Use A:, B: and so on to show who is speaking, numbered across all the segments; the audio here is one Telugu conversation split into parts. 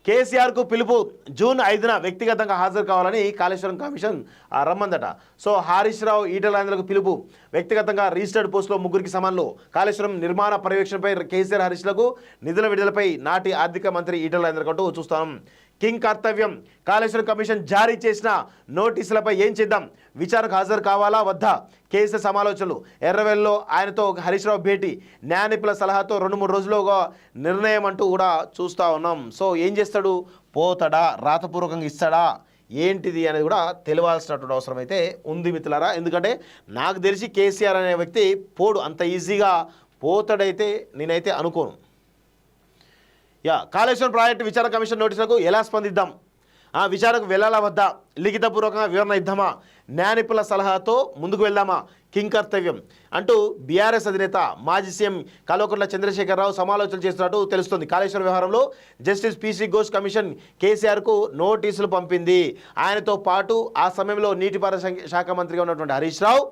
A: కేసీఆర్కు పిలుపు జూన్ 5న వ్యక్తిగతంగా హాజరు కావాలని కాళేశ్వరం కమిషన్ రమ్మందట. సో హరీష్ రావు ఈటెల రాజేందర్లకు పిలుపు వ్యక్తిగతంగా రిజిస్టర్డ్ పోస్టులో ముగ్గురికి సమాన్లు. కాళేశ్వరం నిర్మాణ పర్యవేక్షణపై కేసీఆర్ హరీష్లకు నిధుల విడుదలపై నాటి ఆర్థిక మంత్రి ఈటెల రాజేందర్ అంటూ చూస్తాం. కింగ్ కర్తవ్యం కాళేశ్వరం కమిషన్ జారీ చేసిన నోటీసులపై ఏం చేద్దాం, విచారణకు హాజరు కావాలా వద్దా, కేసీఆర్ సమాలోచనలు, ఎర్రవెల్లో ఆయనతో హరీష్ రావు భేటీ, న్యాయ నిపుణుల సలహాతో 2-3 రోజుల్లో నిర్ణయం అంటూ కూడా చూస్తూ ఉన్నాం. సో ఏం చేస్తాడు, పోతాడా, రాతపూర్వకంగా ఇస్తాడా, ఏంటిది అనేది కూడా తెలియాల్సినటువంటి అవసరం అయితే ఉంది మిత్రులారా. ఎందుకంటే నాకు తెలిసి కేసీఆర్ అనే వ్యక్తి పోడు, అంత ఈజీగా పోతాడైతే నేనైతే అనుకోను. కాళేశ్వరం ప్రాజెక్టు విచారణ కమిషన్ నోటీసులకు ఎలా స్పందిద్దాం, విచారణకు వెళ్ళాలా వద్దా, లిఖితపూర్వకంగా వివరణ ఇద్దామా, న్యాయ నిపుణుల సలహాతో ముందుకు వెళ్దామా, కింగ్ కర్తవ్యం అంటూ బీఆర్ఎస్ అధినేత మాజీ సీఎం కల్వకుంట్ల చంద్రశేఖరరావు సమాలోచనలు చేస్తున్నట్టు తెలుస్తుంది. కాళేశ్వరం వ్యవహారంలో జస్టిస్ పీసీ ఘోష్ కమిషన్ కేసీఆర్కు నోటీసులు పంపింది. ఆయనతో పాటు ఆ సమయంలో నీటిపారుదల శాఖ మంత్రిగా ఉన్నటువంటి హరీష్ రావు,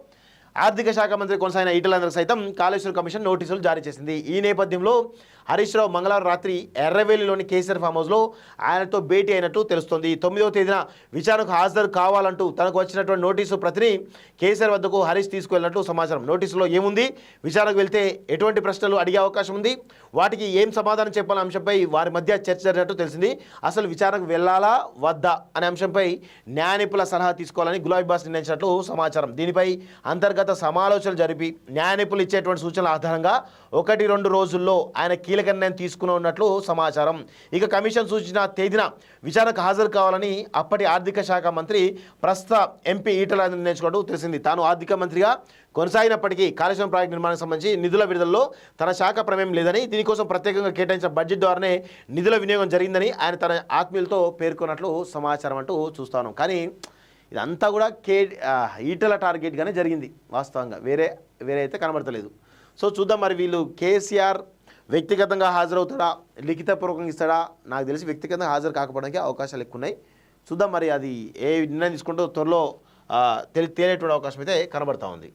A: ఆర్థిక శాఖ మంత్రి కొనసాగిన ఈటెల రాజేందర్ సైతం కాళేశ్వరం కమిషన్ నోటీసులు జారీ చేసింది. ఈ నేపథ్యంలో హరీష్ రావు మంగళవారం రాత్రి ఎర్రవేలిలోని కేసీఆర్ ఫామ్ హౌస్లో ఆయనతో భేటీ అయినట్టు తెలుస్తోంది. 9వ తేదీన విచారణకు హాజరు కావాలంటూ తనకు వచ్చినటువంటి నోటీసు ప్రతిని కేసీఆర్ వద్దకు హరీష్ తీసుకువెళ్ళినట్టు సమాచారం. నోటీసులో ఏముంది, విచారణకు వెళ్తే ఎటువంటి ప్రశ్నలు అడిగే అవకాశం ఉంది, వాటికి ఏం సమాధానం చెప్పాలనే అంశంపై వారి మధ్య చర్చ జరిగినట్టు తెలిసింది. అసలు విచారణకు వెళ్ళాలా వద్దా అనే అంశంపై న్యాయ నిపుణుల సలహా తీసుకోవాలని గులాబీ బాస్ నిర్ణయించినట్లు సమాచారం. దీనిపై అంతర్గత సమాలోచనలు జరిపి న్యాయ నిపుణులు ఇచ్చేటువంటి సూచనల ఆధారంగా 1-2 రోజుల్లో ఆయన కీలక నిర్ణయం తీసుకుని ఉన్నట్లు సమాచారం. ఇక కమిషన్ సూచించిన తేదీన విచారణకు హాజరు కావాలని అప్పటి ఆర్థిక శాఖ మంత్రి ప్రస్తుత ఎంపీ ఈటెల రాజేందర్ నిర్ణయించుకున్నట్టు తెలిసింది. తాను ఆర్థిక మంత్రిగా కొనసాగినప్పటికీ కాళేశ్వరం ప్రాజెక్టు నిర్మాణానికి సంబంధించి నిధుల విడుదలలో తన శాఖ ప్రమేయం లేదని, దీనికోసం ప్రత్యేకంగా కేటాయించిన బడ్జెట్ ద్వారానే నిధుల వినియోగం జరిగిందని ఆయన తన ఆత్మీయులతో పేర్కొన్నట్లు సమాచారం అంటూ చూస్తాను. కానీ ఇదంతా కూడా ఈటెల టార్గెట్గానే జరిగింది వాస్తవంగా, వేరే అయితే కనబడతలేదు. సో చూద్దాం మరి వీళ్ళు కేసీఆర్ వ్యక్తిగతంగా హాజరవుతాడా, లిఖితపూర్వకంగా ఇస్తాడా, నాకు తెలిసి వ్యక్తిగతంగా హాజరు కాకపోవడానికి అవకాశాలు ఎక్కువ ఉన్నాయి. చూద్దాం మరి అది ఏ నిర్ణయం తీసుకుంటూ త్వరలో తేలేటువంటి అవకాశం అయితే కనబడతా ఉంది.